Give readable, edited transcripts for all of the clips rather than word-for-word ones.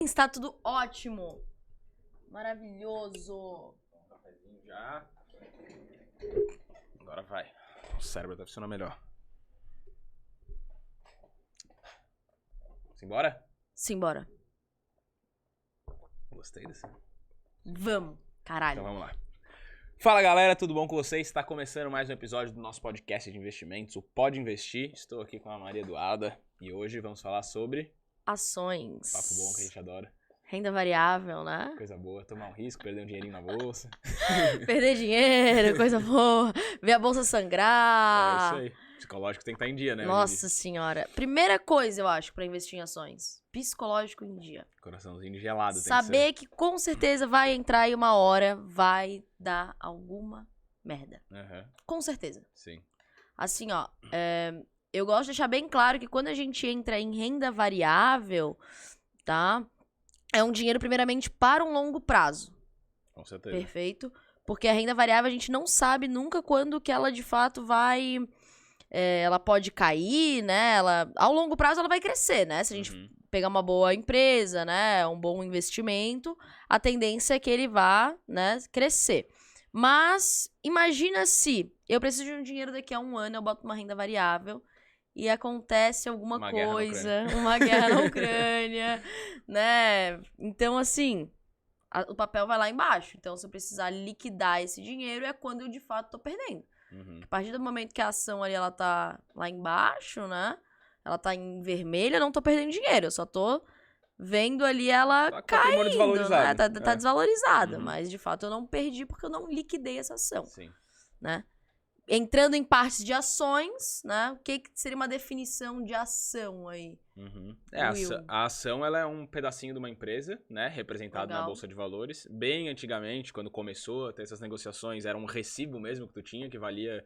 Está tudo ótimo. Maravilhoso. Já. Agora vai. O cérebro deve funcionar melhor. Simbora? Simbora. Gostei desse. Vamos. Caralho. Então vamos lá. Fala galera, tudo bom com vocês? Está começando mais um episódio do nosso podcast de investimentos, o Pode Investir. Estou aqui com a Maria Eduarda e hoje vamos falar sobre Ações. papo bom que a gente adora. Renda variável, né? Coisa boa, tomar um risco, perder um dinheirinho na bolsa. Perder dinheiro, coisa boa. Ver a bolsa sangrar. É isso aí. Psicológico tem que estar em dia, né? Nossa senhora. Primeira coisa, eu acho, pra investir em ações. Psicológico em dia. Coraçãozinho gelado tem que ser. Saber que com certeza vai entrar aí uma hora, vai dar alguma merda. Uhum. Com certeza. Sim. Assim, ó, eu gosto de deixar bem claro que quando a gente entra em renda variável, tá? É um dinheiro primeiramente para um longo prazo. Com certeza. Perfeito? Porque a renda variável a gente não sabe nunca quando que ela de fato vai... ela pode cair, né? Ao longo prazo ela vai crescer, né? Se a gente pegar uma boa empresa, né? Um bom investimento, a tendência é que ele vá, né, crescer. Mas imagina se eu preciso de um dinheiro daqui a um ano, eu boto uma renda variável e acontece alguma coisa, uma guerra na Ucrânia, né? Então, assim, o papel vai lá embaixo. Então, se eu precisar liquidar esse dinheiro, é quando eu de fato tô perdendo. A partir do momento que a ação ali, ela tá lá embaixo, né? Ela tá em vermelho, eu não tô perdendo dinheiro. Eu só tô vendo ali ela caindo, né? Tá desvalorizada. Mas, de fato, eu não perdi porque eu não liquidei essa ação. Sim. Né? Entrando em partes de ações, né? O que seria uma definição de ação aí? A ação ela é um pedacinho de uma empresa, né? Representado Legal. na Bolsa de Valores. Bem antigamente, quando começou a ter essas negociações, era um recibo mesmo que tu tinha, que valia,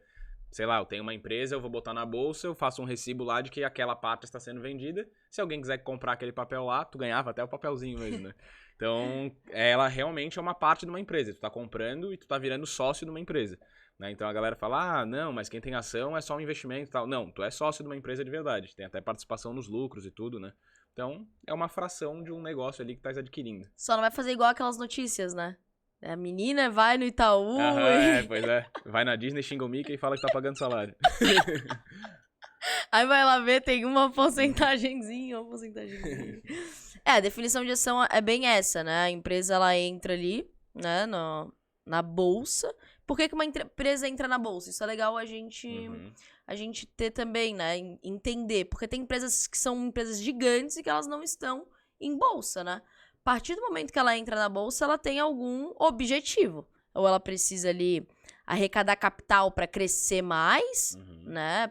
sei lá, eu tenho uma empresa, eu vou botar na bolsa, eu faço um recibo lá de que aquela pátria está sendo vendida. Se alguém quiser comprar aquele papel lá, tu ganhava até o papelzinho mesmo, né? Então, ela realmente é uma parte de uma empresa. Tu tá comprando e tu tá virando sócio de uma empresa. Né? Então a galera fala, não, mas quem tem ação é só um investimento e tal. Não, tu é sócio de uma empresa de verdade. Tem até participação nos lucros e tudo, né? Então, é uma fração de um negócio ali que tá adquirindo. Só não vai fazer igual aquelas notícias, né? A menina vai no Itaú Pois é. Vai na Disney, xinga o Mickey e fala que tá pagando salário. Aí vai lá ver, tem uma porcentagenzinha. A definição de ação é bem essa, né? A empresa, ela entra ali, né, na bolsa. Por que uma empresa entra na bolsa? Isso é legal a gente ter também, né? Entender. Porque tem empresas que são empresas gigantes e que elas não estão em bolsa, né? A partir do momento que ela entra na bolsa, ela tem algum objetivo. Ou ela precisa ali arrecadar capital para crescer mais, né?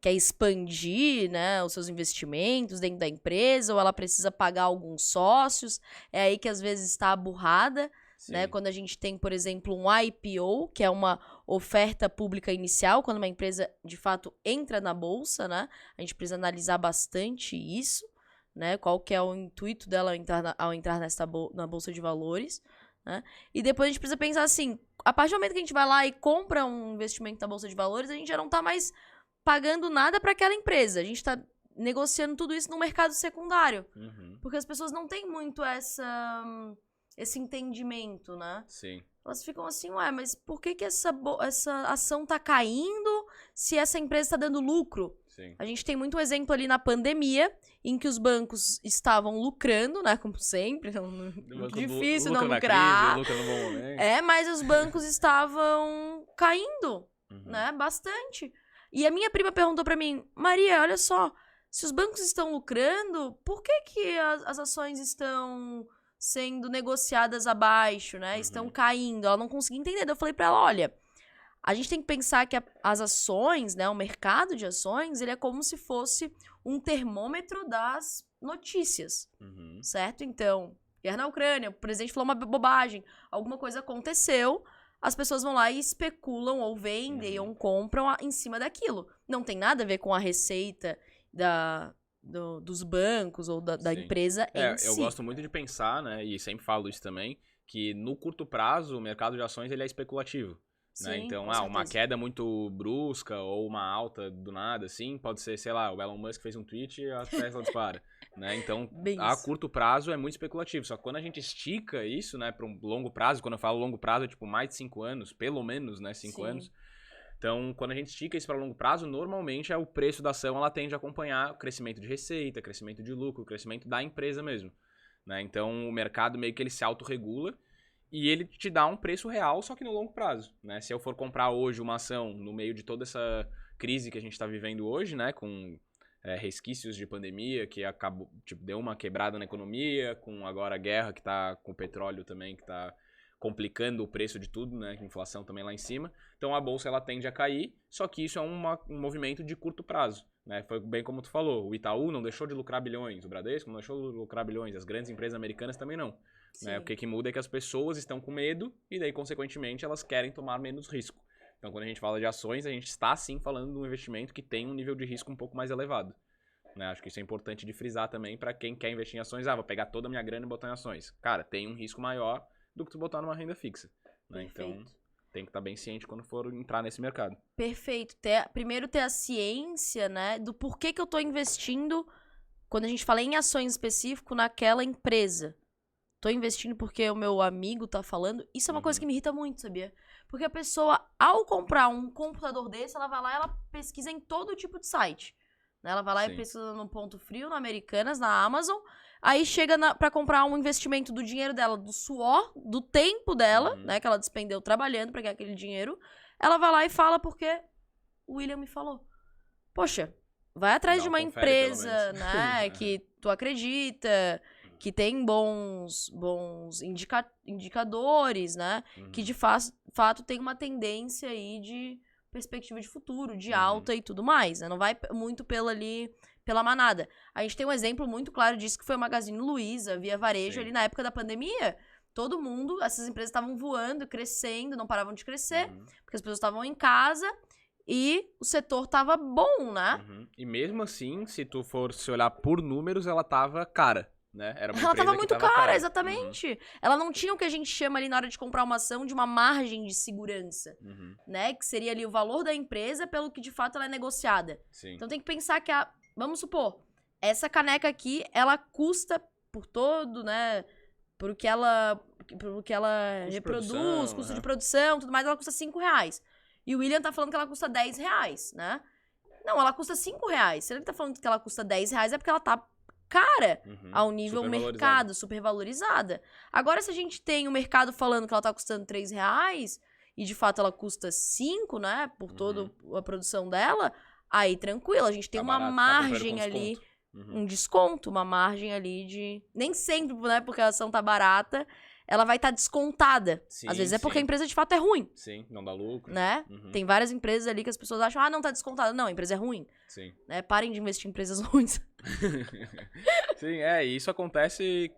Quer expandir, né, os seus investimentos dentro da empresa, ou ela precisa pagar alguns sócios. É aí que às vezes está a burrada. Né? Quando a gente tem, por exemplo, um IPO, que é uma oferta pública inicial, quando uma empresa, de fato, entra na bolsa, né? A gente precisa analisar bastante isso, né? Qual que é o intuito dela ao entrar na bolsa de valores, né? E depois a gente precisa pensar assim, a partir do momento que a gente vai lá e compra um investimento na bolsa de valores, a gente já não tá mais pagando nada para aquela empresa. A gente tá negociando tudo isso no mercado secundário. Porque as pessoas não têm muito esse entendimento, né? Sim. Elas ficam assim, mas por que essa ação tá caindo se essa empresa tá dando lucro? Sim. A gente tem muito exemplo ali na pandemia, em que os bancos estavam lucrando, né? Como sempre, difícil não lucrar. Lucra no bom momento. Mas os bancos estavam caindo, né? Bastante. E a minha prima perguntou pra mim, Maria, olha só, se os bancos estão lucrando, por que as ações estão sendo negociadas abaixo, né? Estão caindo. Ela não conseguia entender. Eu falei pra ela, olha, a gente tem que pensar que as ações, né? O mercado de ações, ele é como se fosse um termômetro das notícias, certo? Então, guerra na Ucrânia, o presidente falou uma bobagem, alguma coisa aconteceu, as pessoas vão lá e especulam, ou vendem, ou compram em cima daquilo. Não tem nada a ver com a receita dos bancos ou da empresa em si. Eu gosto muito de pensar, né, e sempre falo isso também, que no curto prazo o mercado de ações ele é especulativo. Sim, né? Então, com uma certeza. queda muito brusca ou uma alta do nada, assim, pode ser, sei lá, o Elon Musk fez um tweet e a Tesla dispara. né? Então, Bem a isso. curto prazo é muito especulativo. Só que quando a gente estica isso, né, para um longo prazo, quando eu falo longo prazo, é tipo mais de 5 anos, pelo menos, né, 5 Sim. anos. Então, quando a gente estica isso para longo prazo, normalmente o preço da ação ela tende a acompanhar o crescimento de receita, crescimento de lucro, o crescimento da empresa mesmo, né? Então, o mercado meio que ele se autorregula e ele te dá um preço real, só que no longo prazo, né? Se eu for comprar hoje uma ação no meio de toda essa crise que a gente está vivendo hoje, né, com resquícios de pandemia, que acabou, tipo, deu uma quebrada na economia, com agora a guerra que tá com o petróleo também, que tá complicando o preço de tudo, né, inflação também lá em cima. Então a bolsa ela tende a cair, só que isso é um movimento de curto prazo, né? Foi bem como tu falou, o Itaú não deixou de lucrar bilhões, o Bradesco não deixou de lucrar bilhões, as grandes empresas americanas também não. Né? O que muda é que as pessoas estão com medo e daí, consequentemente, elas querem tomar menos risco. Então, quando a gente fala de ações, a gente está, sim, falando de um investimento que tem um nível de risco um pouco mais elevado. Né? Acho que isso é importante de frisar também para quem quer investir em ações. Vou pegar toda a minha grana e botar em ações. Cara, tem um risco maior do que tu botar numa renda fixa. Né? Então, tem que estar bem ciente quando for entrar nesse mercado. Perfeito. Primeiro ter a ciência, né, do porquê que eu tô investindo, quando a gente fala em ações específico, naquela empresa. Tô investindo porque o meu amigo tá falando. Isso é uma coisa que me irrita muito, sabia? Porque a pessoa, ao comprar um computador desse, ela vai lá e ela pesquisa em todo tipo de site. Né? Ela vai lá e pesquisa no Ponto Frio, na Americanas, na Amazon. Aí chega pra comprar um investimento do dinheiro dela, do suor, do tempo dela, né? Que ela despendeu trabalhando pra ganhar aquele dinheiro. Ela vai lá e fala porque o William me falou. Poxa, vai atrás de uma empresa, né? Que tu acredita, que tem bons indicadores, né? Que de fato tem uma tendência aí de perspectiva de futuro, de alta e tudo mais, né? Não vai muito pela manada. A gente tem um exemplo muito claro disso, que foi o Magazine Luiza, Via Varejo, ali na época da pandemia. Todo mundo, essas empresas estavam voando, crescendo, não paravam de crescer, porque as pessoas estavam em casa e o setor tava bom, né? E mesmo assim, se tu for se olhar por números, ela tava cara. Né? Era uma ela tava muito cara, exatamente. Ela não tinha o que a gente chama ali na hora de comprar uma ação de uma margem de segurança, né? Que seria ali o valor da empresa pelo que de fato ela é negociada. Sim. Então tem que pensar que vamos supor, essa caneca aqui, ela custa por todo, né? Por que ela reproduz, custo de produção, tudo mais, ela custa R$5. E o William tá falando que ela custa R$10, né? Não, ela custa R$5. Se ele tá falando que ela custa R$10, é porque ela tá cara ao nível mercado, super valorizada. Agora, se a gente tem o mercado falando que ela tá custando R$3 e de fato ela custa 5, né, por toda a produção dela, aí tranquilo, a gente tem uma margem ali, um desconto, uma margem ali de... Nem sempre, né, porque a ação tá barata, ela vai estar descontada. Sim, às vezes é porque a empresa de fato é ruim. Sim, não dá lucro. Né? Tem várias empresas ali que as pessoas acham, não tá descontada. Não, a empresa é ruim. Sim. Né? Parem de investir em empresas ruins. Sim, e isso acontece...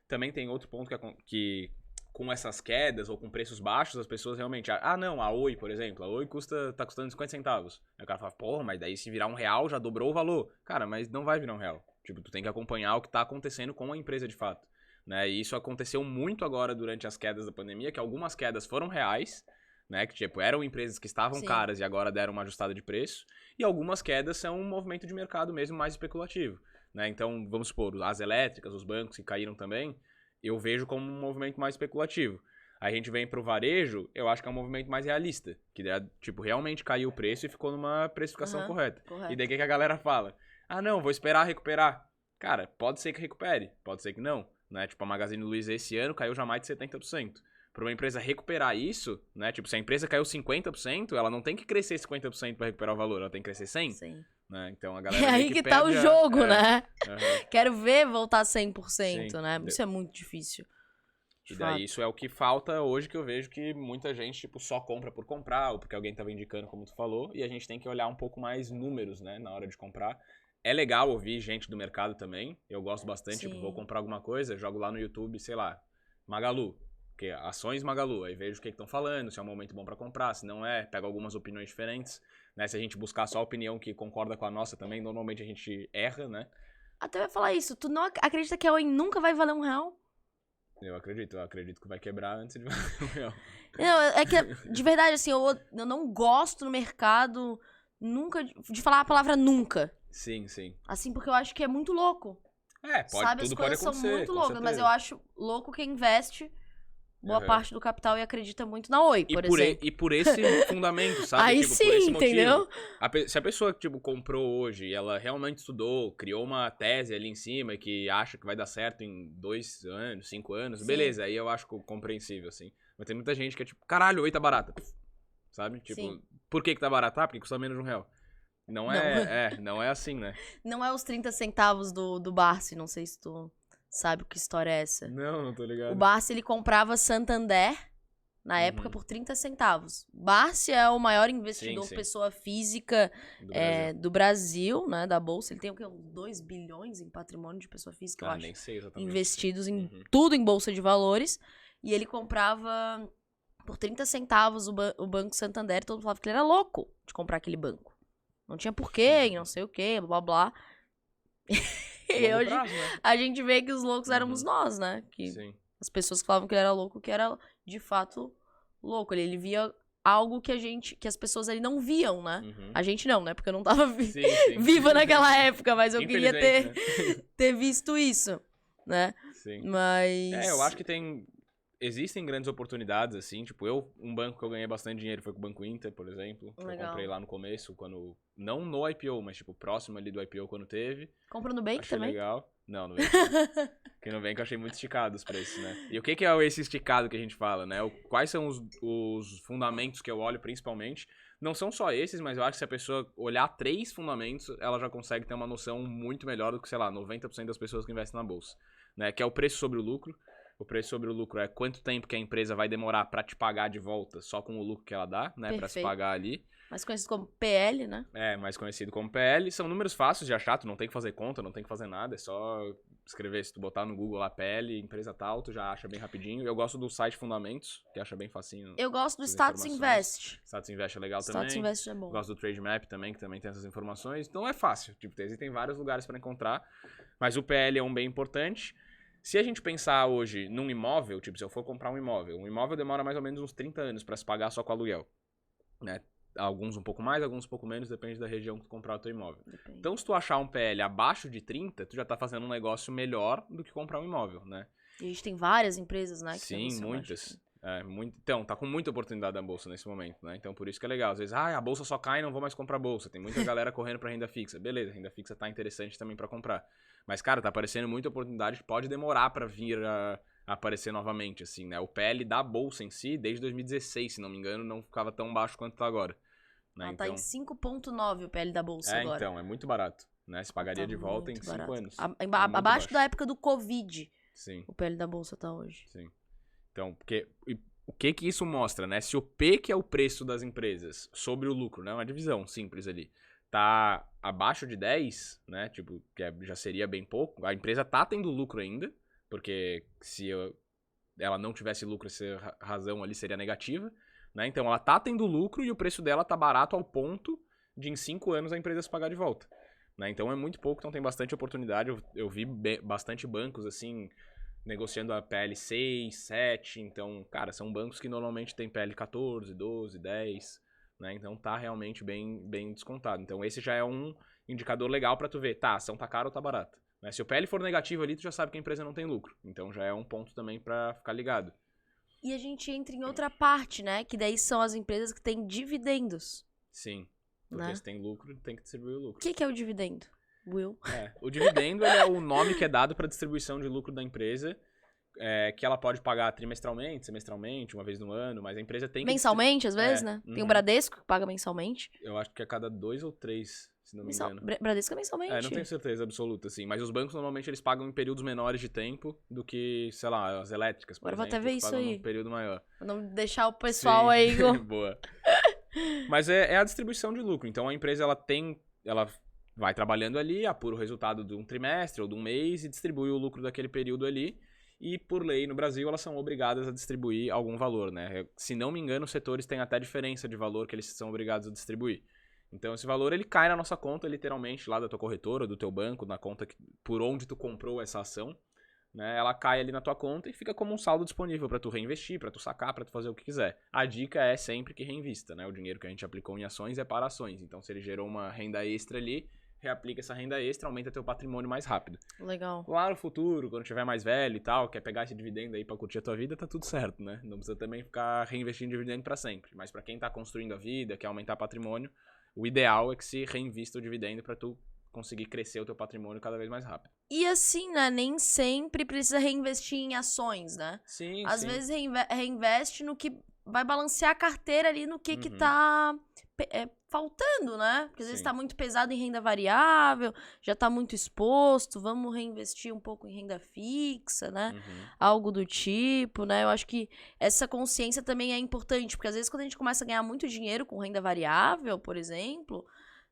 Também tem outro ponto que com essas quedas ou com preços baixos, as pessoas realmente... não, a Oi, por exemplo. A Oi tá custando 50 centavos. Aí o cara fala, porra, mas daí se virar R$1 já dobrou o valor. Cara, mas não vai virar R$1. Tipo, tu tem que acompanhar o que tá acontecendo com a empresa de fato. Né? E isso aconteceu muito agora durante as quedas da pandemia, que algumas quedas foram reais, né? Que tipo, eram empresas que estavam caras e agora deram uma ajustada de preço, e algumas quedas são um movimento de mercado mesmo mais especulativo, né? Então, vamos supor, as elétricas, os bancos que caíram também, eu vejo como um movimento mais especulativo. Aí a gente vem pro varejo, eu acho que é um movimento mais realista, que tipo, realmente caiu o preço e ficou numa precificação correta. E daí o que a galera fala? Não, vou esperar recuperar. Cara, pode ser que recupere, pode ser que não. Né? Tipo, a Magazine Luiza esse ano caiu já mais de 70%. Para uma empresa recuperar isso, né? Tipo, se a empresa caiu 50%, ela não tem que crescer 50% para recuperar o valor, ela tem que crescer 100%. Sim. Né? Então a galera É aí que tá o jogo, né? Quero ver voltar 100%, Sim. Né? Isso é muito difícil. E daí isso é o que falta hoje, que eu vejo que muita gente, tipo, só compra por comprar, ou porque alguém tava indicando, como tu falou, e a gente tem que olhar um pouco mais números, né, na hora de comprar. É legal ouvir gente do mercado também. Eu gosto bastante. Tipo, vou comprar alguma coisa, jogo lá no YouTube, sei lá, Magalu. Que ações Magalu. Aí vejo o que estão falando, se é um momento bom pra comprar, se não é, pego algumas opiniões diferentes. Né? Se a gente buscar só a opinião que concorda com a nossa também, normalmente a gente erra, né? Até vai falar isso. Tu não acredita que a Oi nunca vai valer R$1? Eu acredito que vai quebrar antes de valer R$1. Não, é que, de verdade, assim, eu não gosto no mercado nunca de falar a palavra nunca. Sim, sim. Assim, porque eu acho que é muito louco. sabe? As tudo pode coisas são acontecer, muito com loucas, mas certeza. eu acho louco quem investe boa Aham. parte do capital e acredita muito na Oi, por exemplo. E por esse fundamento, sabe? Aí Tipo, sim, por esse motivo. entendeu? Se a pessoa, tipo, comprou hoje e ela realmente estudou, criou uma tese ali em cima que acha que vai dar certo em 2 anos, 5 anos, Sim. beleza, aí eu acho compreensível, assim. Mas tem muita gente que é tipo, caralho, Oi tá barata. Sabe? Tipo, Sim. por que tá barata? Ah, porque custa menos de R$1. Não é assim, né? Não é os 30 centavos do Barsi, não sei se tu sabe que história é essa. Não tô ligado. O Barsi, ele comprava Santander, na época, por 30 centavos. Barsi é o maior investidor, Sim. pessoa física Do Brasil. do Brasil, né, da Bolsa. Ele tem o quê? Uns 2 bilhões em patrimônio de pessoa física, eu acho. Nem sei exatamente. Investidos em tudo em Bolsa de Valores. E ele comprava por 30 centavos o Banco Santander. Todo mundo falava que ele era louco de comprar aquele banco. Não tinha porquê, não sei o quê, blá, blá. E Longo hoje prazo, né? a gente vê que os loucos éramos nós, né? Que Sim. as pessoas que falavam que ele era louco, que era de fato louco. Ele via algo que as pessoas ali não viam, né? A gente não, né? Porque eu não tava Sim. viva naquela época, mas eu queria Infelizmente, né? ter visto isso, né? Sim. Mas... eu acho que existem grandes oportunidades, assim, tipo, um banco que eu ganhei bastante dinheiro foi com o Banco Inter, por exemplo, que eu Legal. comprei lá no começo, não no IPO, mas, tipo, próximo ali do IPO quando teve. Compra no Nubank Achei também? legal. Não, no Nubank. Porque no Nubank eu achei muito esticado os preços, né? E o que é esse esticado que a gente fala, né? Quais são os fundamentos que eu olho principalmente? Não são só esses, mas eu acho que se a pessoa olhar 3 fundamentos, ela já consegue ter uma noção muito melhor do que, sei lá, 90% das pessoas que investem na bolsa, né? Que é o preço sobre o lucro. O preço sobre o lucro é quanto tempo que a empresa vai demorar pra te pagar de volta só com o lucro que ela dá, né? Pra se Perfeito. pagar ali. Mais conhecido como PL, né? Mais conhecido como PL. São números fáceis de achar, tu não tem que fazer conta, não tem que fazer nada. É só escrever, se tu botar no Google lá PL, empresa tal, tu já acha bem rapidinho. Eu gosto do site Fundamentos, que acha bem facinho. Eu gosto do essas Status informações. Invest. Status Invest é legal Status também. Invest é bom. Gosto do Trade Map também, que também tem essas informações. Então é fácil. Tipo, existem vários lugares pra encontrar. Mas o PL é um bem importante. Se a gente pensar hoje num imóvel, tipo, se eu for comprar um imóvel demora mais ou menos uns 30 anos pra se pagar só com aluguel, né? Alguns um pouco mais, alguns um pouco menos, depende da região que tu comprar o teu imóvel. Depende. Então, se tu achar um PL abaixo de 30, tu já tá fazendo um negócio melhor do que comprar um imóvel, né? E a gente tem várias empresas, né? Que Sim, negociam muitas. Então, tá com muita oportunidade na bolsa nesse momento, né? Então, por isso que é legal. Às vezes, a bolsa só cai, não vou mais comprar bolsa. Tem muita galera correndo pra renda fixa. Beleza, renda fixa tá interessante também pra comprar. Mas, cara, tá aparecendo muita oportunidade que pode demorar pra vir a aparecer novamente, assim, né? O PL da bolsa em si, desde 2016, se não me engano, não ficava tão baixo quanto tá agora. Né? Ela tá em 5,9 o PL da bolsa agora. Então, é muito barato, né? Se pagaria de volta em 5 anos. Abaixo da época do Covid, sim. o PL da bolsa tá hoje. Sim. Então, o que isso mostra, né? Se o P, que é o preço das empresas, sobre o lucro, né? Uma divisão simples ali, tá abaixo de 10, né? Tipo, já seria bem pouco. A empresa tá tendo lucro ainda, porque se ela não tivesse lucro, essa razão ali seria negativa, né? Então, ela tá tendo lucro e o preço dela tá barato ao ponto de em 5 anos a empresa se pagar de volta, né? Então, é muito pouco, então tem bastante oportunidade. Eu vi bastante bancos, assim, negociando a PL 6, 7, então, cara, são bancos que normalmente tem PL 14, 12, 10, né? Então tá realmente bem descontado. Então esse já é um indicador legal pra tu ver, tá, a ação tá cara ou tá barata. Né? Se o PL for negativo ali, tu já sabe que a empresa não tem lucro. Então já é um ponto também pra ficar ligado. E a gente entra em outra parte, né? Que daí são as empresas que têm dividendos. Sim, porque né? se tem lucro, tem que distribuir o lucro. O que é o dividendo, Will? O dividendo ele é o nome que é dado para distribuição de lucro da empresa, que ela pode pagar trimestralmente, semestralmente, uma vez no ano, mas a empresa tem que... Mensalmente, às vezes, né? Tem o Bradesco que paga mensalmente. Eu acho que a cada 2 ou 3, se não me engano. Bradesco é mensalmente. Não tenho certeza absoluta, assim, mas os bancos normalmente eles pagam em períodos menores de tempo do que, sei lá, as elétricas, por Agora exemplo. vou até ver isso aí. Um período maior. Pra não deixar o pessoal Sim. aí... Boa. Mas é a distribuição de lucro. Então a empresa ela vai trabalhando ali, apura o resultado de um trimestre ou de um mês e distribui o lucro daquele período ali. E por lei no Brasil elas são obrigadas a distribuir algum valor, né? Se não me engano, os setores têm até diferença de valor que eles são obrigados a distribuir. Então esse valor ele cai na nossa conta literalmente lá da tua corretora, do teu banco, na conta por onde tu comprou essa ação. Né, ela cai ali na tua conta e fica como um saldo disponível para tu reinvestir, para tu sacar, para tu fazer o que quiser. A dica é sempre que reinvista, né? O dinheiro que a gente aplicou em ações é para ações. Então, se ele gerou uma renda extra ali, reaplica essa renda extra, aumenta teu patrimônio mais rápido. Legal. Lá no futuro, quando tiver mais velho e tal, quer pegar esse dividendo aí pra curtir a tua vida, tá tudo certo, né? Não precisa também ficar reinvestindo dividendo pra sempre. Mas pra quem tá construindo a vida, quer aumentar patrimônio, o ideal é que se reinvista o dividendo pra tu conseguir crescer o teu patrimônio cada vez mais rápido. E assim, né? Nem sempre precisa reinvestir em ações, né? Sim, Às sim. vezes reinveste no que vai balancear a carteira ali no que Uhum. tá faltando, né? Porque às vezes Sim. tá muito pesado em renda variável, já tá muito exposto, vamos reinvestir um pouco em renda fixa, né? Uhum. Algo do tipo, né? Eu acho que essa consciência também é importante, porque às vezes quando a gente começa a ganhar muito dinheiro com renda variável, por exemplo,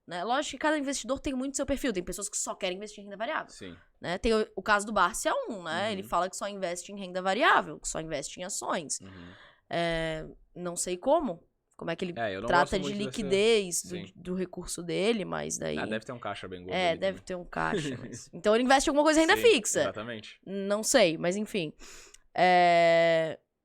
né? Lógico que cada investidor tem muito seu perfil, tem pessoas que só querem investir em renda variável, Sim. né? Tem o caso do Barça é um, né? Uhum. Ele fala que só investe em renda variável, que só investe em ações. Uhum. Não sei como é que ele Eu não trata gosto de muito liquidez Sim. do recurso dele, mas daí... deve ter um caixa bem gordo ali deve também. ter um caixa. Então ele investe em alguma coisa em renda Sim, fixa. Exatamente. Não sei, mas enfim.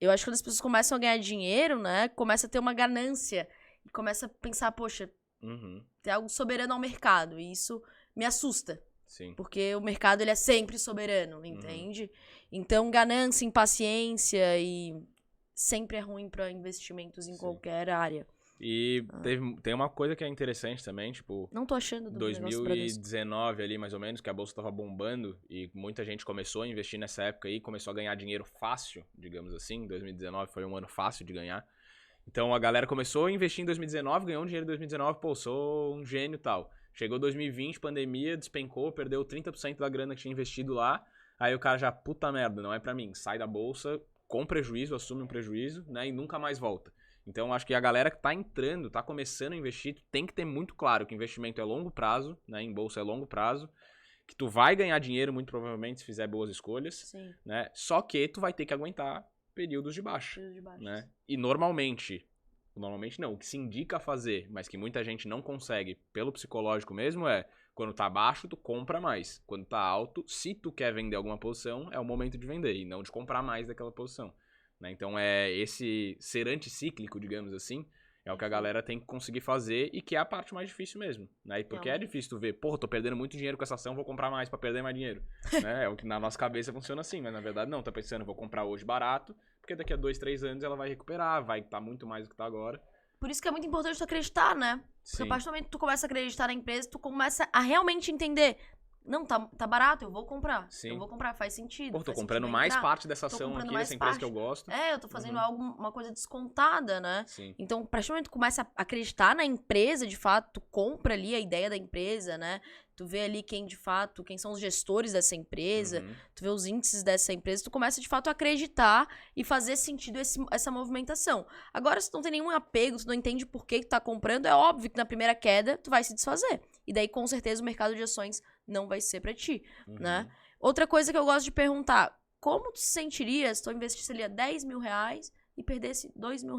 Eu acho que quando as pessoas começam a ganhar dinheiro, né? Começa a ter uma ganância. E começa a pensar, poxa, Uhum. tem algo soberano ao mercado. E isso me assusta. Sim. Porque o mercado, ele é sempre soberano, entende? Então, ganância, impaciência e sempre é ruim para investimentos em Sim. qualquer área. E tem uma coisa que é interessante também, tipo... Não tô achando do negócio do Bradesco. 2019 ali, mais ou menos, que a bolsa tava bombando e muita gente começou a investir nessa época aí, começou a ganhar dinheiro fácil, digamos assim. 2019 foi um ano fácil de ganhar. Então a galera começou a investir em 2019, ganhou um dinheiro em 2019, pô, sou um gênio e tal. Chegou 2020, pandemia, despencou, perdeu 30% da grana que tinha investido lá. Aí o cara já, puta merda, não é pra mim. Sai da bolsa, com prejuízo, assume um prejuízo, né, e nunca mais volta. Então, acho que a galera que tá entrando, tá começando a investir, tem que ter muito claro que investimento é longo prazo, né? Em bolsa é longo prazo, que tu vai ganhar dinheiro, muito provavelmente, se fizer boas escolhas, Sim. né? Só que tu vai ter que aguentar períodos de baixa, né? E normalmente não, o que se indica a fazer, mas que muita gente não consegue, pelo psicológico mesmo, é quando tá baixo, tu compra mais. Quando tá alto, se tu quer vender alguma posição, é o momento de vender e não de comprar mais daquela posição. Né? Então é esse ser anticíclico, digamos assim, é o que a galera tem que conseguir fazer e que é a parte mais difícil mesmo, né? Porque é difícil tu ver, porra, tô perdendo muito dinheiro com essa ação, vou comprar mais pra perder mais dinheiro, né? É o que na nossa cabeça funciona assim, mas na verdade não, tá pensando, vou comprar hoje barato, porque daqui a 2, 3 anos ela vai recuperar, vai estar muito mais do que tá agora. Por isso que é muito importante tu acreditar, né? Porque a partir do momento que tu começa a acreditar na empresa, tu começa a realmente entender. Não, tá barato, eu vou comprar. Sim. Eu vou comprar, faz sentido. Pô, tô comprando mais parte dessa ação aqui, dessa empresa que eu gosto. Eu tô fazendo uma coisa descontada, né? Sim. Então, a partir do momento que tu começa a acreditar na empresa, de fato, tu compra ali a ideia da empresa, né? Tu vê ali quem são os gestores dessa empresa, tu vê os índices dessa empresa, tu começa de fato a acreditar e fazer sentido essa movimentação. Agora, se tu não tem nenhum apego, tu não entende por que tu tá comprando, é óbvio que na primeira queda tu vai se desfazer. E daí, com certeza, o mercado de ações não vai ser pra ti, né? Outra coisa que eu gosto de perguntar, como tu se sentiria se tu investisse ali R$10 mil e perdesse R$2 mil?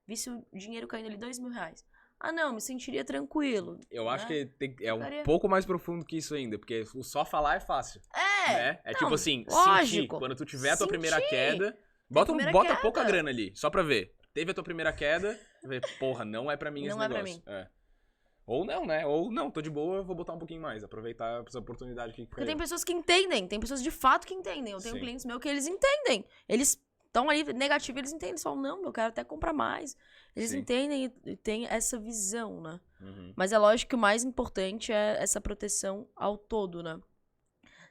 Visse o dinheiro caindo ali R$2 mil. Ah, não, me sentiria tranquilo. Eu acho que é um pouco mais profundo que isso ainda, porque só falar é fácil. Né? É tipo assim, sentir. Quando tu tiver a tua primeira queda, bota pouca grana ali, só pra ver. Teve a tua primeira queda, porra, não é pra mim esse negócio. Não é pra mim. Ou não, né? Ou não, tô de boa, eu vou botar um pouquinho mais, aproveitar essa oportunidade aqui. Porque tem pessoas que entendem, tem pessoas de fato que entendem. Eu tenho clientes meus que eles entendem. Eles estão ali negativos, eles entendem. Eles falam, não, eu quero até comprar mais. Eles entendem e têm essa visão, né? Mas é lógico que o mais importante é essa proteção ao todo, né?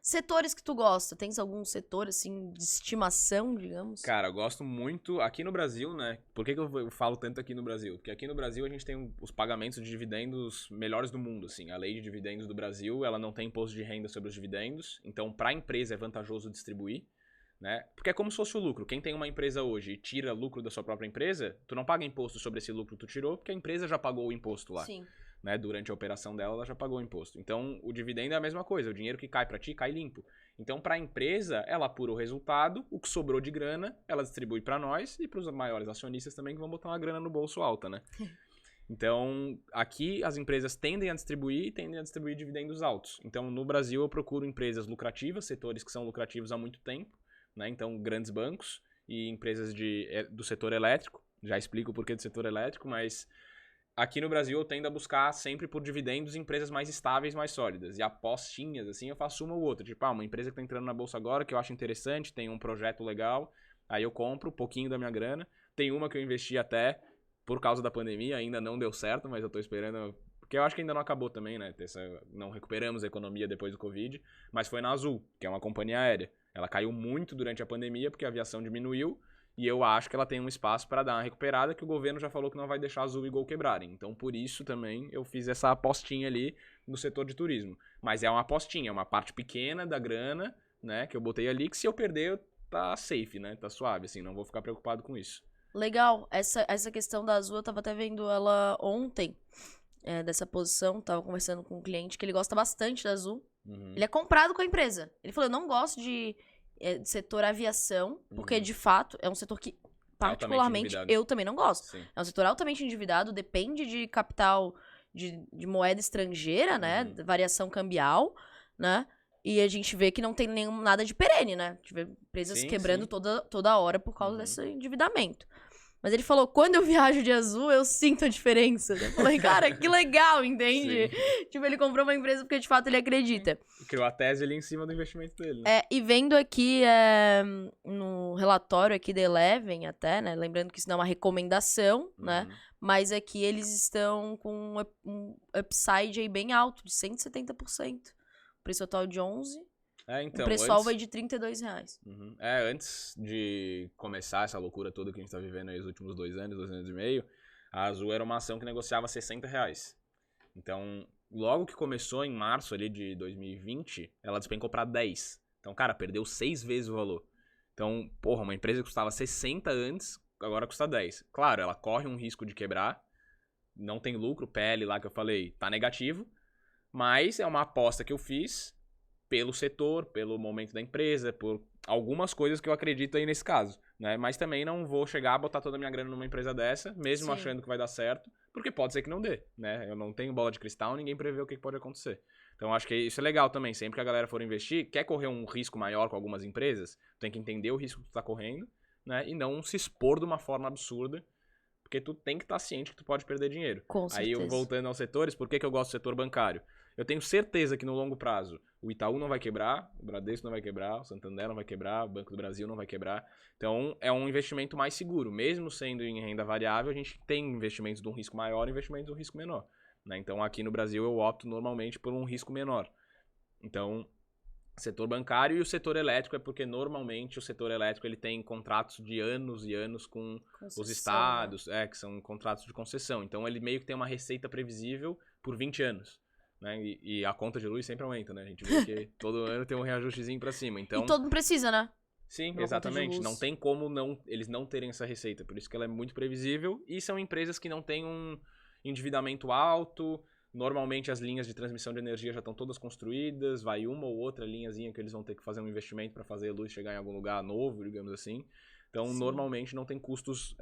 Setores que tu gosta? Tens algum setor, assim, de estimação, digamos? Cara, eu gosto muito aqui no Brasil, né? Por que eu falo tanto aqui no Brasil? Porque aqui no Brasil a gente tem os pagamentos de dividendos melhores do mundo, assim. A lei de dividendos do Brasil, ela não tem imposto de renda sobre os dividendos. Então, para a empresa é vantajoso distribuir, né? Porque é como se fosse o lucro. Quem tem uma empresa hoje e tira lucro da sua própria empresa, tu não paga imposto sobre esse lucro que tu tirou, porque a empresa já pagou o imposto lá. Sim. Né, durante a operação dela, ela já pagou o imposto. Então, o dividendo é a mesma coisa. O dinheiro que cai para ti, cai limpo. Então, para a empresa, ela apura o resultado, o que sobrou de grana, ela distribui para nós e para os maiores acionistas também, que vão botar uma grana no bolso alta, né? Então, aqui as empresas tendem a distribuir dividendos altos. Então, no Brasil, eu procuro empresas lucrativas, setores que são lucrativos há muito tempo, né? Então, grandes bancos e empresas do setor elétrico. Já explico o porquê do setor elétrico, mas aqui no Brasil eu tendo a buscar sempre por dividendos em empresas mais estáveis, mais sólidas. E apostinhas, assim, eu faço uma ou outra. Tipo, uma empresa que tá entrando na bolsa agora, que eu acho interessante, tem um projeto legal, aí eu compro um pouquinho da minha grana. Tem uma que eu investi até por causa da pandemia, ainda não deu certo, mas eu tô esperando... Porque eu acho que ainda não acabou também, né? Não recuperamos a economia depois do Covid, mas foi na Azul, que é uma companhia aérea. Ela caiu muito durante a pandemia, porque a aviação diminuiu, e eu acho que ela tem um espaço para dar uma recuperada, que o governo já falou que não vai deixar Azul e Gol quebrarem. Então, por isso também eu fiz essa apostinha ali no setor de turismo. Mas é uma apostinha, é uma parte pequena da grana, né, que eu botei ali, que se eu perder, tá safe, né, tá suave, assim, não vou ficar preocupado com isso. Legal, essa questão da Azul, eu tava até vendo ela ontem, dessa posição, tava conversando com um cliente que ele gosta bastante da Azul. Uhum. Ele é comprado com a empresa. Ele falou, eu não gosto de setor aviação, porque de fato é um setor que, particularmente, eu também não gosto. Sim. É um setor altamente endividado, depende de capital de moeda estrangeira, né? Variação cambial, né? E a gente vê que não tem nada de perene, né? A gente vê empresas quebrando toda hora por causa desse endividamento. Mas ele falou, quando eu viajo de Azul, eu sinto a diferença. Eu falei, cara, que legal, entende? Sim. Tipo, ele comprou uma empresa porque de fato ele acredita. Criou a tese ali em cima do investimento dele, né? E vendo aqui no relatório aqui da Eleven até, né? Lembrando que isso não é uma recomendação, né? Mas aqui eles estão com um upside aí bem alto, de 170%. O preço total de 11. Então, o preço-alvo é de R$32. Antes de começar essa loucura toda que a gente tá vivendo aí os últimos 2 anos e meio, a Azul era uma ação que negociava R$60. Então, logo que começou em março ali de 2020, ela despencou pra 10. Então, cara, perdeu 6 vezes o valor. Então, porra, uma empresa que custava 60 antes, agora custa 10. Claro, ela corre um risco de quebrar, não tem lucro, PL lá que eu falei, tá negativo, mas é uma aposta que eu fiz pelo setor, pelo momento da empresa, por algumas coisas que eu acredito aí nesse caso, né? Mas também não vou chegar a botar toda a minha grana numa empresa dessa, mesmo achando que vai dar certo, porque pode ser que não dê, né? Eu não tenho bola de cristal, ninguém prevê o que pode acontecer. Então acho que isso é legal também, sempre que a galera for investir, quer correr um risco maior com algumas empresas, tem que entender o risco que tu tá correndo, né? E não se expor de uma forma absurda, porque tu tem que estar ciente que tu pode perder dinheiro. Com certeza. Aí eu voltando aos setores, por que eu gosto do setor bancário? Eu tenho certeza que no longo prazo o Itaú não vai quebrar, o Bradesco não vai quebrar, o Santander não vai quebrar, o Banco do Brasil não vai quebrar. Então é um investimento mais seguro. Mesmo sendo em renda variável, a gente tem investimentos de um risco maior e investimentos de um risco menor, né? Então aqui no Brasil eu opto normalmente por um risco menor. Então, setor bancário e o setor elétrico é porque normalmente o setor elétrico ele tem contratos de anos e anos com os estados, que são contratos de concessão. Então ele meio que tem uma receita previsível por 20 anos. Né? E a conta de luz sempre aumenta, né? A gente vê que todo ano tem um reajustezinho pra cima. Então... E todo mundo precisa, né? Sim, exatamente. Não tem como eles não terem essa receita. Por isso que ela é muito previsível. E são empresas que não têm um endividamento alto. Normalmente as linhas de transmissão de energia já estão todas construídas. Vai uma ou outra linhazinha que eles vão ter que fazer um investimento para fazer a luz chegar em algum lugar novo, digamos assim. Então, normalmente não tem custos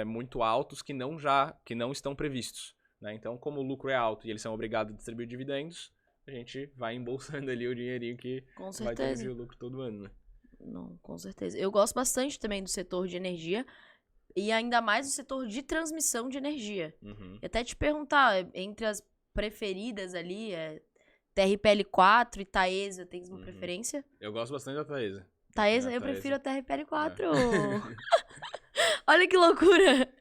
muito altos que não estão previstos. Né? Então, como o lucro é alto e eles são obrigados a distribuir dividendos, a gente vai embolsando ali o dinheirinho que vai ter o lucro todo ano, né? Não, com certeza. Eu gosto bastante também do setor de energia e ainda mais do setor de transmissão de energia. E até te perguntar, entre as preferidas ali, TRPL4 e Taesa, tens uma preferência? Eu gosto bastante da Taesa. Taesa, eu prefiro a TRPL4. Olha que loucura!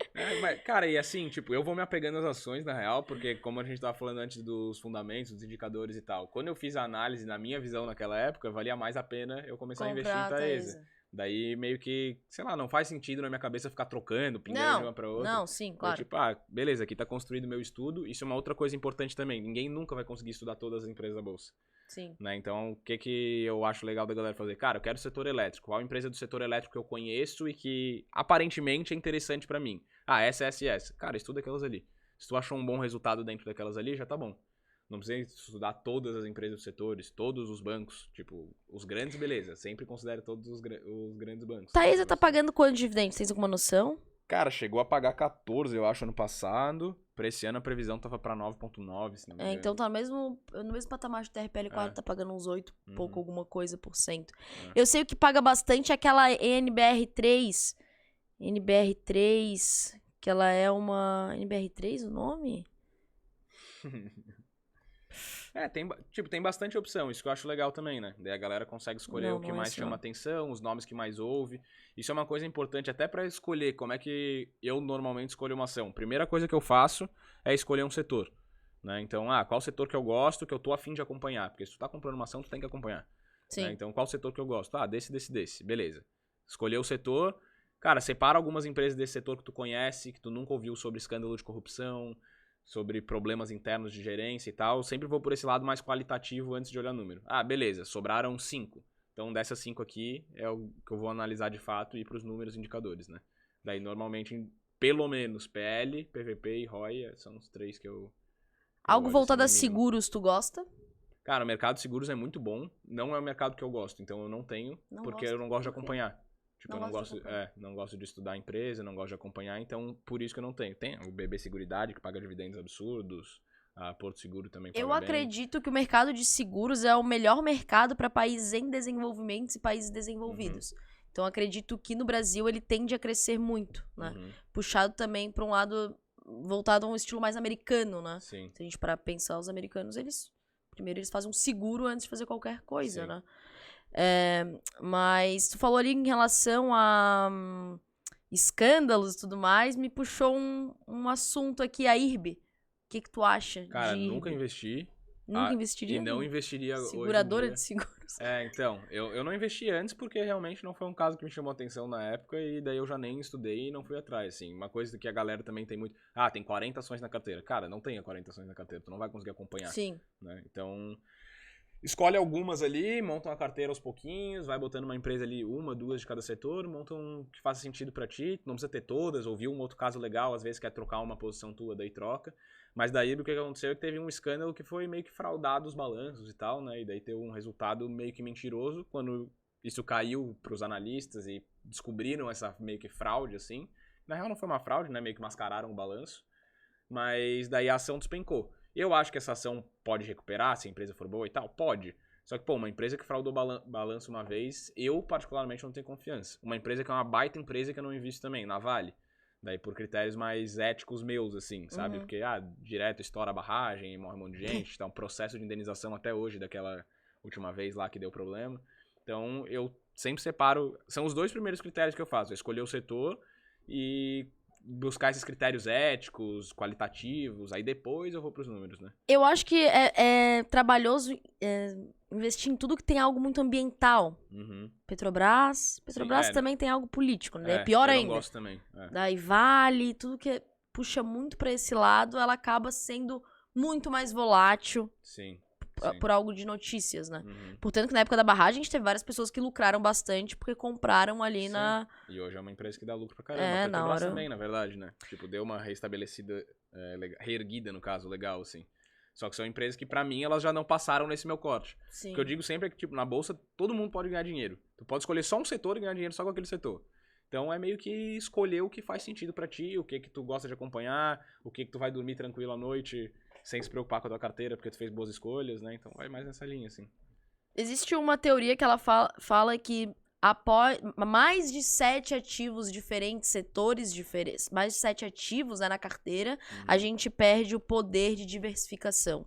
Mas, cara, e assim, tipo, eu vou me apegando às ações, na real, porque como a gente tava falando antes dos fundamentos, dos indicadores e tal, quando eu fiz a análise, na minha visão naquela época, valia mais a pena eu começar a investir em Taesa. Daí meio que, sei lá, não faz sentido na minha cabeça ficar trocando, pingando de uma pra outra. Não, sim, claro. Eu, tipo, beleza, aqui tá construído o meu estudo, isso é uma outra coisa importante também, ninguém nunca vai conseguir estudar todas as empresas da bolsa. Sim. Né? Então, o que eu acho legal da galera fazer? Cara, eu quero setor elétrico. Qual empresa do setor elétrico que eu conheço e que aparentemente é interessante pra mim? SSS. Cara, estuda aquelas ali. Se tu achou um bom resultado dentro daquelas ali, já tá bom. Não precisa estudar todas as empresas dos setores, todos os bancos. Tipo, os grandes, beleza. Sempre considere todos os grandes bancos. Taesa tá pagando quanto de dividendos? Tens alguma noção? Cara, chegou a pagar 14, eu acho, ano passado. Pra esse ano a previsão tava pra 9,9, se não me engano. Então tá no mesmo patamar de TRPL4, tá pagando uns 8, pouco alguma coisa por cento. Eu sei o que paga bastante é aquela NBR3. NBR3, que ela é uma NBR3, o nome? Tem bastante opção, isso que eu acho legal também, né? Daí a galera consegue escolher o que mais chama atenção, os nomes que mais ouve. Isso é uma coisa importante até pra escolher como é que eu normalmente escolho uma ação. Primeira coisa que eu faço é escolher um setor, né? Então, qual setor que eu gosto, que eu tô afim de acompanhar? Porque se tu tá comprando uma ação, tu tem que acompanhar. Sim. Né? Então, qual setor que eu gosto? Desse. Beleza. Escolher o setor. Cara, separa algumas empresas desse setor que tu conhece, que tu nunca ouviu sobre escândalo de corrupção, sobre problemas internos de gerência e tal. Eu sempre vou por esse lado mais qualitativo antes de olhar número. Beleza, sobraram 5. Então, dessas 5 aqui é o que eu vou analisar de fato e ir pros números indicadores, né? Daí, normalmente, pelo menos PL, PVP e ROI são os 3 que eu Algo olho, voltado a assim, no mínimo. seguros, tu gosta? Cara, o mercado de seguros é muito bom. Não é o mercado que eu gosto, então eu não tenho, porque eu não gosto de acompanhar. Tipo, eu não gosto de estudar a empresa, não gosto de acompanhar, então por isso que eu não tenho. Tem o BB Seguridade, que paga dividendos absurdos, a Porto Seguro também paga Eu bem. acredito que o mercado de seguros é o melhor mercado para países em desenvolvimento e países desenvolvidos. Então, acredito que no Brasil ele tende a crescer muito, né? Puxado também para um lado voltado a um estilo mais americano, né? Sim. Se a gente parar pra pensar, os americanos, primeiro eles fazem um seguro antes de fazer qualquer coisa, Sim. né? Mas tu falou ali em relação a escândalos e tudo mais, me puxou um assunto aqui, a IRB. O que tu acha Cara, de IRB? nunca investi. Nunca investiria? E não investiria Seguradora hoje em dia. de seguros. Então, eu não investi antes porque realmente não foi um caso que me chamou atenção na época e daí eu já nem estudei e não fui atrás, assim. Uma coisa que a galera também tem muito... tem 40 ações na carteira. Cara, não tenha 40 ações na carteira, tu não vai conseguir acompanhar. Sim. Né? Então, escolhe algumas ali, monta uma carteira aos pouquinhos, vai botando uma empresa ali, 1, 2 de cada setor, monta um que faça sentido pra ti, não precisa ter todas, ou viu um outro caso legal, às vezes quer trocar uma posição tua, daí troca. Mas daí o que aconteceu é que teve um escândalo que foi meio que fraudado os balanços e tal, né? E daí teve um resultado meio que mentiroso quando isso caiu pros analistas e descobriram essa meio que fraude, assim. Na real não foi uma fraude, né? Meio que mascararam o balanço. Mas daí a ação despencou. Eu acho que essa ação pode recuperar se a empresa for boa e tal? Pode. Só que, uma empresa que fraudou balanço uma vez, eu particularmente não tenho confiança. Uma empresa que é uma baita empresa que eu não invisto também, na Vale. Daí por critérios mais éticos meus, assim, sabe? Porque, direto estoura a barragem, morre um monte de gente, tá um processo de indenização até hoje daquela última vez lá que deu problema. Então, eu sempre separo... São os 2 primeiros critérios que eu faço. Escolher o setor e buscar esses critérios éticos, qualitativos, aí depois eu vou pros números, né? Eu acho que é trabalhoso investir em tudo que tem algo muito ambiental. Petrobras também tem algo político, né? É pior ainda. Eu não gosto também. Daí Vale, tudo que puxa muito pra esse lado, ela acaba sendo muito mais volátil. Sim. Por algo de notícias, né? Portanto, que na época da barragem, a gente teve várias pessoas que lucraram bastante porque compraram ali na... E hoje é uma empresa que dá lucro pra caramba. A Petrobras também, na verdade, né? Tipo, deu uma reestabelecida, reerguida, no caso, legal, assim. Só que são empresas que, pra mim, elas já não passaram nesse meu corte. Sim. O que eu digo sempre é que, tipo, na bolsa, todo mundo pode ganhar dinheiro. Tu pode escolher só um setor e ganhar dinheiro só com aquele setor. Então, é meio que escolher o que faz sentido pra ti, o que tu gosta de acompanhar, o que tu vai dormir tranquilo à noite... sem se preocupar com a tua carteira, porque tu fez boas escolhas, né? Então vai mais nessa linha, assim. Existe uma teoria que ela fala que após mais de 7 ativos diferentes, setores diferentes, mais de 7 ativos, né, na carteira, a gente perde o poder de diversificação.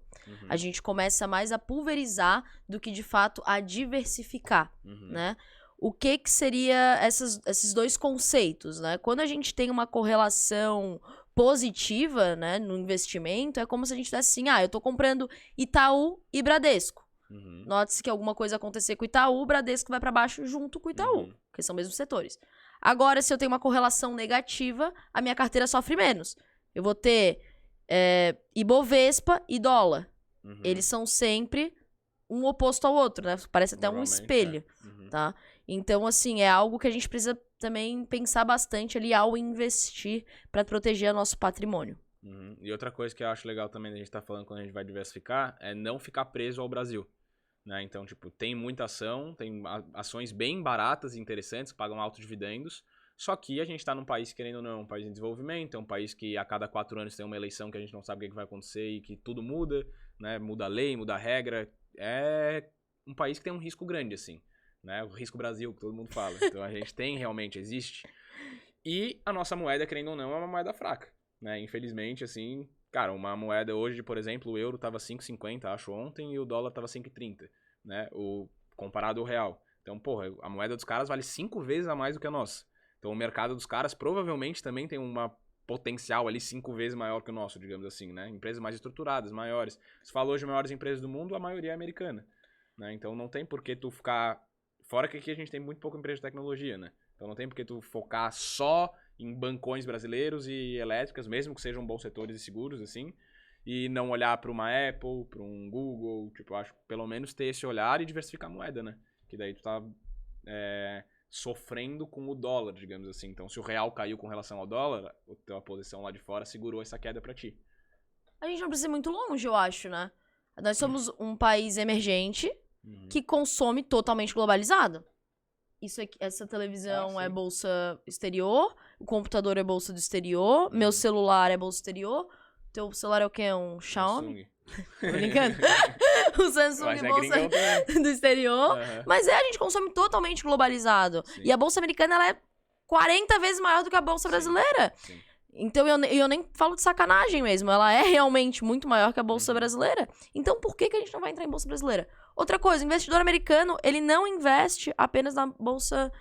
A gente começa mais a pulverizar do que, de fato, a diversificar, né? O que seria esses 2 conceitos, né? Quando a gente tem uma correlação positiva, né, no investimento, é como se a gente dissesse assim, eu tô comprando Itaú e Bradesco. Note-se que alguma coisa acontecer com o Itaú, o Bradesco vai pra baixo junto com o Itaú, porque são os mesmos setores. Agora, se eu tenho uma correlação negativa, a minha carteira sofre menos. Eu vou ter Ibovespa e dólar. Eles são sempre um oposto ao outro, né? Parece até um espelho, tá? Então, assim, é algo que a gente precisa também pensar bastante ali ao investir para proteger o nosso patrimônio. E outra coisa que eu acho legal também da gente estar falando quando a gente vai diversificar é não ficar preso ao Brasil. Né? Então, tipo, tem muita ação, tem ações bem baratas e interessantes, que pagam altos dividendos, só que a gente está num país, querendo ou não, um país em desenvolvimento, é um país que a cada 4 anos tem uma eleição que a gente não sabe o que vai acontecer e que tudo muda, né? Muda a lei, muda a regra. É um país que tem um risco grande, assim. Né? O risco Brasil, que todo mundo fala. Então a gente tem, realmente, existe. E a nossa moeda, querendo ou não, é uma moeda fraca, né? Infelizmente, assim, cara, uma moeda hoje, por exemplo, o euro tava 5,50, acho, ontem, e o dólar tava 5,30, né? Comparado ao real. Então, porra, a moeda dos caras vale 5 vezes a mais do que a nossa. Então, o mercado dos caras provavelmente também tem uma potencial ali 5 vezes maior que o nosso, digamos assim, né? Empresas mais estruturadas, maiores. Se falou de maiores empresas do mundo, a maioria é americana, né? Então, não tem por que tu ficar... Fora que aqui a gente tem muito pouca empresa de tecnologia, né? Então, não tem por que tu focar só em bancões brasileiros e elétricas, mesmo que sejam bons setores e seguros, assim, e não olhar para uma Apple, para um Google, tipo, acho que pelo menos ter esse olhar e diversificar a moeda, né? Que daí tu tá sofrendo com o dólar, digamos assim. Então, se o real caiu com relação ao dólar, a tua posição lá de fora segurou essa queda pra ti. A gente não precisa ir muito longe, eu acho, né? Nós somos um país emergente que consome totalmente globalizado. Essa televisão é bolsa exterior, o computador é bolsa do exterior, meu celular é bolsa exterior. Teu celular é o quê? Um Xiaomi? Tô brincando. O Samsung é bolsa do exterior. Mas a gente consome totalmente globalizado. Sim. E a bolsa americana, ela é 40 vezes maior do que a bolsa brasileira. Sim. Então, eu nem falo de sacanagem mesmo. Ela é realmente muito maior que a bolsa brasileira. Então, por que a gente não vai entrar em bolsa brasileira? Outra coisa, o investidor americano, ele não investe apenas na bolsa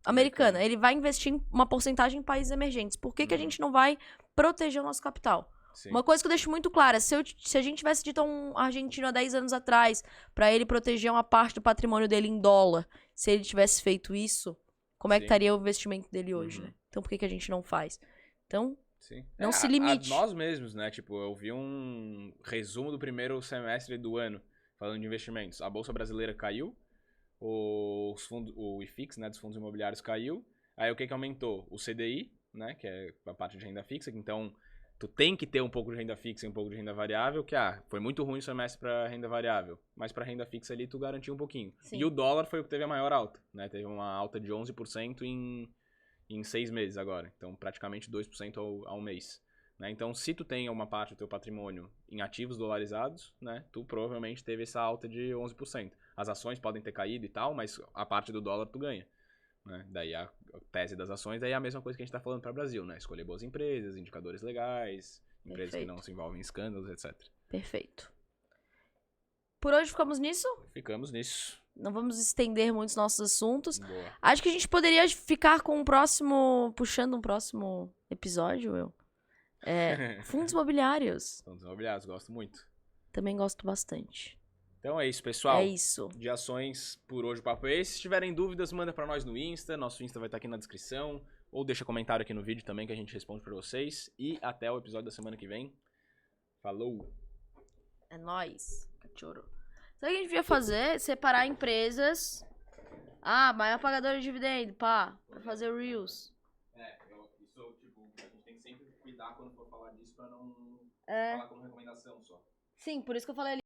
americana. Ele vai investir em uma porcentagem em países emergentes. Por que a gente não vai proteger o nosso capital? Sim. Uma coisa que eu deixo muito clara, se a gente tivesse dito a um argentino há 10 anos atrás pra ele proteger uma parte do patrimônio dele em dólar, se ele tivesse feito isso, como é que estaria o investimento dele hoje, né? Então, por que a gente não faz? Então, não se limite. Nós mesmos, né? Tipo, eu vi um resumo do primeiro semestre do ano, falando de investimentos. A Bolsa Brasileira caiu, o IFIX, né, dos fundos imobiliários caiu. Aí o que aumentou? O CDI, né, que é a parte de renda fixa. Então, tu tem que ter um pouco de renda fixa e um pouco de renda variável, que foi muito ruim o semestre para renda variável, mas para renda fixa ali tu garantiu um pouquinho. Sim. E o dólar foi o que teve a maior alta, né? Teve uma alta de 11% em 6 meses agora. Então, praticamente 2% ao mês. Né? Então, se tu tem uma parte do teu patrimônio em ativos dolarizados, né, tu provavelmente teve essa alta de 11%. As ações podem ter caído e tal, mas a parte do dólar tu ganha. Né? Daí a tese das ações é a mesma coisa que a gente está falando para o Brasil, né? Escolher boas empresas, indicadores legais, empresas que não se envolvem em escândalos, etc. Perfeito. Por hoje ficamos nisso? Ficamos nisso. Não vamos estender muitos nossos assuntos. Boa. Acho que a gente poderia ficar com puxando um próximo episódio, fundos imobiliários. Fundos imobiliários, gosto muito. Também gosto bastante. Então é isso, pessoal. É isso. De ações, por hoje o papo é esse. Se tiverem dúvidas, manda pra nós no Insta. Nosso Insta vai estar aqui na descrição. Ou deixa comentário aqui no vídeo também que a gente responde pra vocês. E até o episódio da semana que vem. Falou! É nóis. Cachorro. Sabe o que a gente devia fazer? Separar empresas. Maior pagador de dividendo, pá. Pra fazer Reels. Isso, tipo, a gente tem que sempre cuidar quando for falar disso pra não falar como recomendação só. Sim, por isso que eu falei ali.